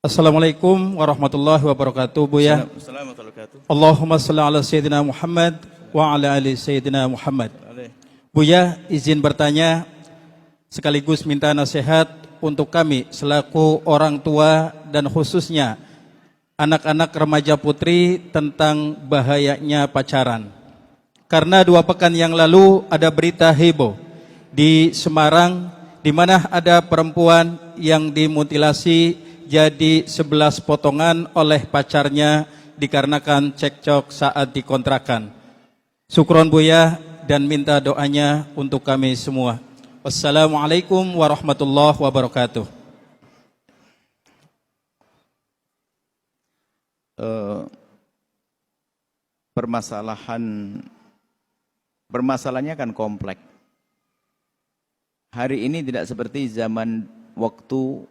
Assalamualaikum warahmatullahi wabarakatuh, Buya. Assalamualaikum warahmatullahi wabarakatuh. Allahumma shalli ala Sayyidina Muhammad wa ala ali Sayyidina Muhammad. Buya, izin bertanya sekaligus minta nasihat untuk kami selaku orang tua dan khususnya anak-anak remaja putri tentang bahayanya pacaran. Karena 2 pekan yang lalu ada berita heboh di Semarang di mana ada perempuan yang dimutilasi jadi 11 potongan oleh pacarnya dikarenakan cekcok saat dikontrakan. Syukron Buya dan minta doanya untuk kami semua. Wassalamualaikum warahmatullahi wabarakatuh. Permasalahannya kan kompleks. Hari ini tidak seperti zaman waktu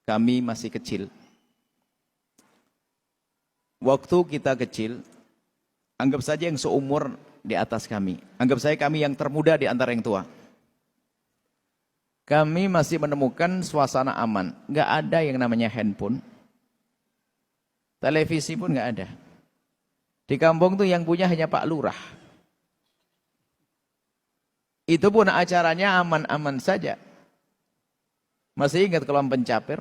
kami masih kecil. Waktu kita kecil, anggap saja yang seumur di atas kami. Anggap saja kami yang termuda di antara yang tua. Kami masih menemukan suasana aman. Nggak ada yang namanya handphone. Televisi pun nggak ada. Di kampung tuh yang punya hanya Pak Lurah. Itu pun acaranya aman-aman saja. Masih ingat Kolam Pencapir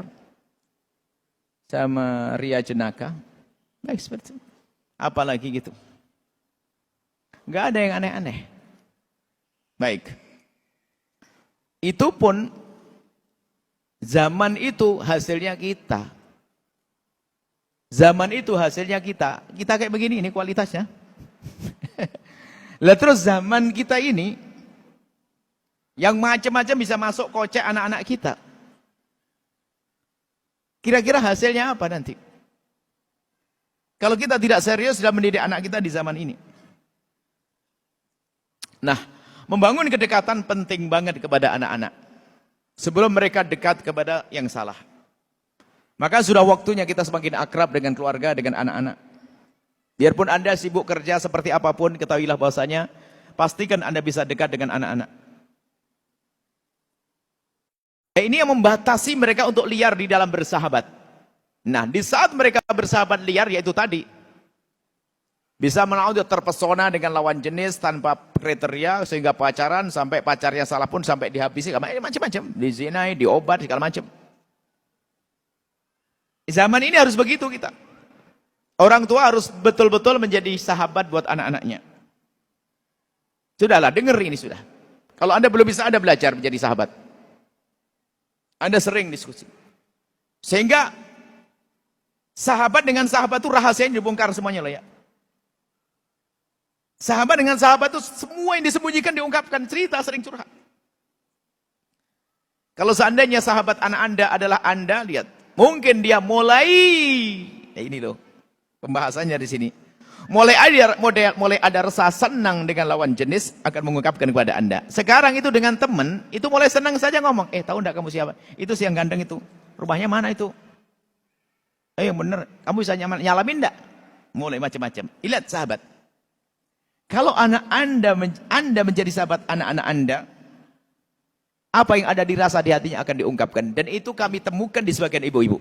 sama Ria Jenaka? Baik seperti itu. Apalagi gitu. Nggak ada yang aneh-aneh. Baik. Itu pun zaman itu hasilnya kita. Zaman itu hasilnya kita. Kita kayak begini, ini kualitasnya. Lah terus zaman kita ini yang macam-macam bisa masuk kocek anak-anak kita. Kira-kira hasilnya apa nanti? Kalau kita tidak serius dalam mendidik anak kita di zaman ini. Nah, membangun kedekatan penting banget kepada anak-anak. Sebelum mereka dekat kepada yang salah. Maka sudah waktunya kita semakin akrab dengan keluarga, dengan anak-anak. Biarpun Anda sibuk kerja seperti apapun, ketahuilah bahwasanya pastikan Anda bisa dekat dengan anak-anak. Ini yang membatasi mereka untuk liar di dalam bersahabat. Nah, di saat mereka bersahabat liar, yaitu tadi, bisa menaudil terpesona dengan lawan jenis tanpa kriteria, sehingga pacaran, sampai pacarnya salah pun sampai dihabisi, macam-macam, dizinai, diobat, segala macam. Zaman ini harus begitu kita. Orang tua harus betul-betul menjadi sahabat buat anak-anaknya. Sudahlah, dengar ini sudah. Kalau Anda belum bisa, Anda belajar menjadi sahabat. Anda sering diskusi. Sehingga sahabat dengan sahabat itu rahasianya dibongkar semuanya lah ya. Sahabat dengan sahabat itu semua yang disembunyikan diungkapkan, cerita sering curhat. Kalau seandainya sahabat anak Anda adalah Anda, lihat. Mungkin dia mulai, ini loh pembahasannya di sini. Mulai ada rasa senang dengan lawan jenis akan mengungkapkan kepada Anda. Sekarang itu dengan teman, itu mulai senang saja ngomong. Tahu enggak kamu siapa? Itu si yang ganteng itu. Rumahnya mana itu? Yang bener, kamu bisa nyalamin enggak? Mulai macam-macam. Lihat sahabat. Kalau anak Anda menjadi sahabat anak-anak Anda, apa yang ada di rasa di hatinya akan diungkapkan. Dan itu kami temukan di sebagian ibu-ibu.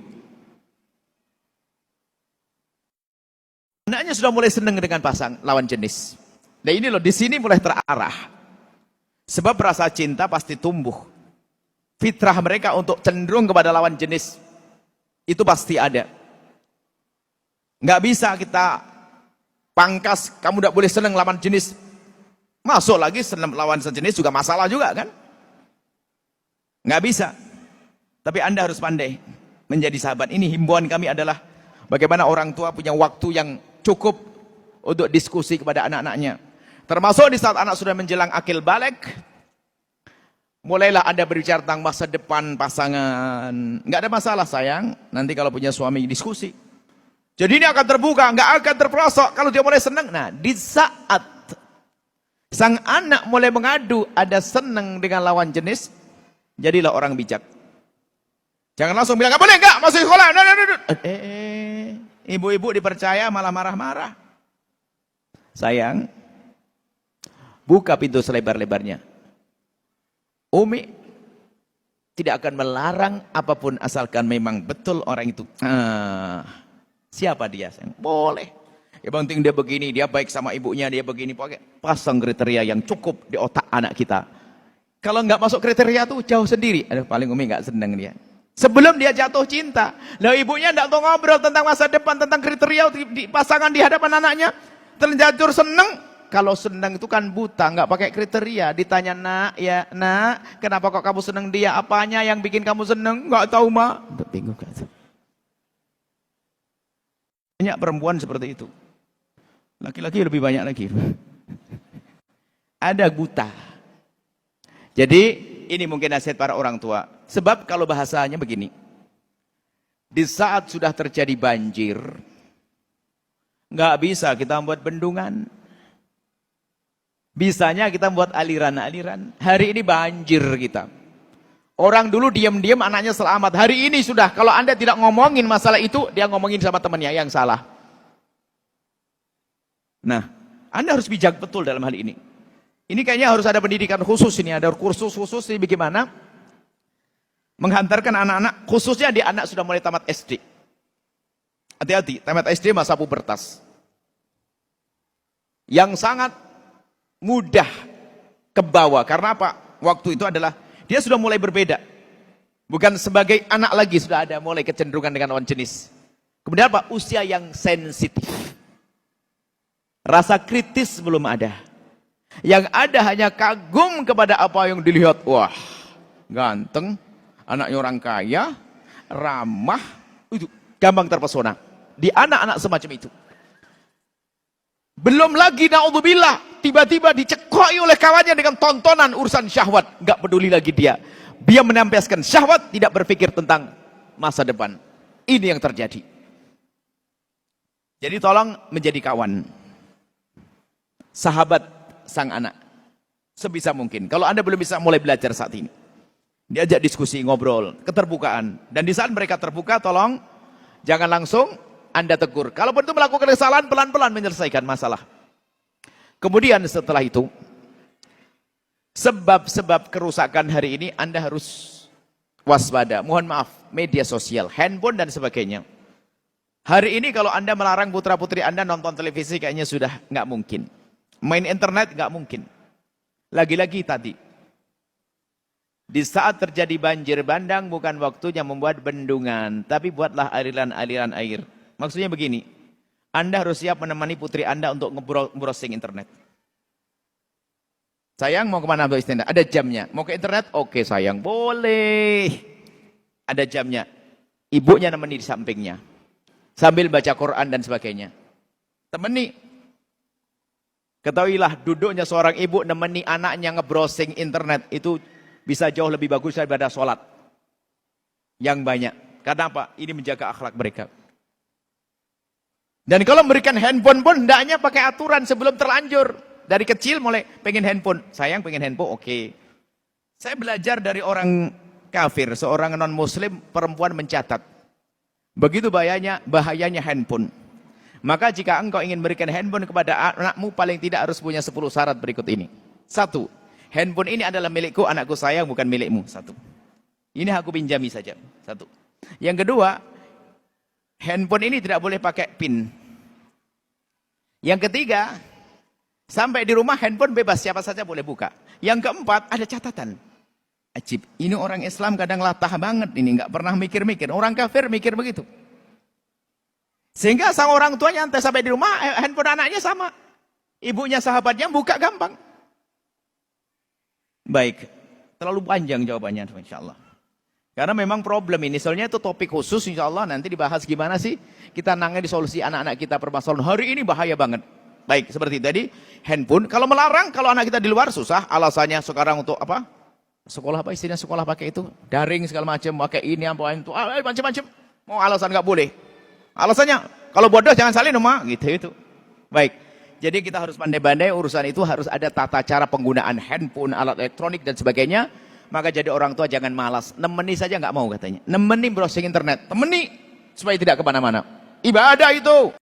Anaknya sudah mulai senang dengan lawan jenis. Dan ini loh, di sini mulai terarah. Sebab rasa cinta pasti tumbuh. Fitrah mereka untuk cenderung kepada lawan jenis, itu pasti ada. Nggak bisa kita pangkas, kamu tidak boleh senang lawan jenis. Masuk lagi senang lawan sejenis juga masalah juga kan? Nggak bisa. Tapi Anda harus pandai menjadi sahabat. Ini himbauan kami adalah bagaimana orang tua punya waktu yang cukup untuk diskusi kepada anak-anaknya. Termasuk di saat anak sudah menjelang akil balik, mulailah Anda berbicara tentang masa depan pasangan. Nggak ada masalah sayang, nanti kalau punya suami diskusi. Jadi ini akan terbuka, nggak akan terpelosok kalau dia mulai senang. Nah, di saat sang anak mulai mengadu ada senang dengan lawan jenis, jadilah orang bijak. Jangan langsung bilang, nggak boleh, nggak, masuk sekolah. Ibu-ibu dipercaya malah marah-marah. Sayang, buka pintu selebar-lebarnya. Umi, tidak akan melarang apapun asalkan memang betul orang itu. Siapa dia? Boleh. Ya penting dia begini, dia baik sama ibunya, dia begini. Pasang kriteria yang cukup di otak anak kita. Kalau nggak masuk kriteria tuh jauh sendiri. Aduh, paling Umi nggak seneng dia. Sebelum dia jatuh cinta, lah ibunya nggak tahu ngobrol tentang masa depan, tentang kriteria di pasangan di hadapan anaknya. Terlanjur seneng. Kalau senang itu kan buta, nggak pakai kriteria. Ditanya, nak, ya nak, kenapa kok kamu senang dia? Apanya yang bikin kamu senang? Nggak tahu, mak. Bingung kan? Banyak perempuan seperti itu. Laki-laki lebih banyak lagi. Ada buta. Jadi ini mungkin nasihat para orang tua. Sebab kalau bahasanya begini, di saat sudah terjadi banjir, nggak bisa kita membuat bendungan. Bisanya kita buat aliran-aliran. Hari ini banjir kita. Orang dulu diam-diam anaknya selamat. Hari ini sudah, kalau Anda tidak ngomongin masalah itu, dia ngomongin sama temannya yang salah. Nah, Anda harus bijak betul dalam hal ini. Ini kayaknya harus ada pendidikan khusus ini, ada kursus khusus ini bagaimana menghantarkan anak-anak, khususnya di anak sudah mulai tamat SD. Hati-hati, tamat SD masa pubertas. Yang sangat mudah ke bawah. Karena apa? Waktu itu adalah dia sudah mulai berbeda. Bukan sebagai anak lagi, sudah ada mulai kecenderungan dengan lawan jenis. Kemudian apa? Usia yang sensitif. Rasa kritis belum ada. Yang ada hanya kagum kepada apa yang dilihat. Wah, ganteng, anaknya orang kaya, ramah, itu gampang terpesona. Di anak-anak semacam itu. Belum lagi naudzubillah, tiba-tiba dicekoi oleh kawannya dengan tontonan urusan syahwat. Enggak peduli lagi dia. Dia menampilkan syahwat, tidak berpikir tentang masa depan. Ini yang terjadi. Jadi tolong menjadi kawan. Sahabat sang anak. Sebisa mungkin. Kalau Anda belum bisa mulai belajar saat ini. Diajak diskusi, ngobrol, keterbukaan. Dan di saat mereka terbuka, tolong jangan langsung Anda tegur. Kalaupun itu melakukan kesalahan, pelan-pelan menyelesaikan masalah. Kemudian setelah itu, sebab-sebab kerusakan hari ini Anda harus waspada. Mohon maaf, media sosial, handphone dan sebagainya. Hari ini kalau Anda melarang putra-putri Anda nonton televisi kayaknya sudah nggak mungkin. Main internet nggak mungkin. Lagi-lagi tadi, di saat terjadi banjir bandang bukan waktunya membuat bendungan, tapi buatlah aliran-aliran air. Maksudnya begini, Anda harus siap menemani putri Anda untuk nge-browsing internet. Sayang mau kemana Mbak Istinda? Ada jamnya. Mau ke internet? Oke sayang, boleh. Ada jamnya. Ibunya nemeni di sampingnya. Sambil baca Quran dan sebagainya. Temani. Ketahuilah duduknya seorang ibu nemeni anaknya nge-browsing internet. Itu bisa jauh lebih bagus daripada sholat. Yang banyak. Karena apa? Ini menjaga akhlak mereka. Dan kalau memberikan handphone pun hendaknya pakai aturan sebelum terlanjur. Dari kecil mulai pengen handphone. Sayang pengen handphone, oke. Saya belajar dari orang kafir, seorang non-muslim perempuan mencatat. Begitu bahayanya handphone. Maka jika engkau ingin berikan handphone kepada anakmu, paling tidak harus punya 10 syarat berikut ini. 1. Handphone ini adalah milikku, anakku sayang, bukan milikmu. 1. Ini aku pinjami saja. 1. Yang kedua, handphone ini tidak boleh pakai PIN. Yang ketiga, sampai di rumah handphone bebas, siapa saja boleh buka. Yang keempat, ada catatan. Ajib, ini orang Islam kadang latah banget ini, nggak pernah mikir-mikir. Orang kafir mikir begitu. Sehingga sang orang tua nyantai sampai di rumah, handphone anaknya sama. Ibunya sahabatnya buka gampang. Baik, terlalu panjang jawabannya insyaallah. Karena memang problem ini, soalnya itu topik khusus insyaallah nanti dibahas gimana sih kita nangani solusi anak-anak kita permasalahan. Hari ini bahaya banget. Baik, seperti tadi, handphone. Kalau melarang, kalau anak kita di luar susah. Alasannya sekarang untuk apa? Sekolah apa istilahnya sekolah pakai itu? Daring segala macam, pakai ini apa itu, macam-macam. Mau alasan nggak boleh. Alasannya, kalau bodoh jangan salin rumah, gitu. Baik. Jadi kita harus pandai-pandai urusan itu, harus ada tata cara penggunaan handphone, alat elektronik dan sebagainya. Maka jadi orang tua jangan malas. Nemeni saja nggak mau katanya. Nemeni browsing internet. Temeni supaya tidak kemana-mana. Ibadah itu.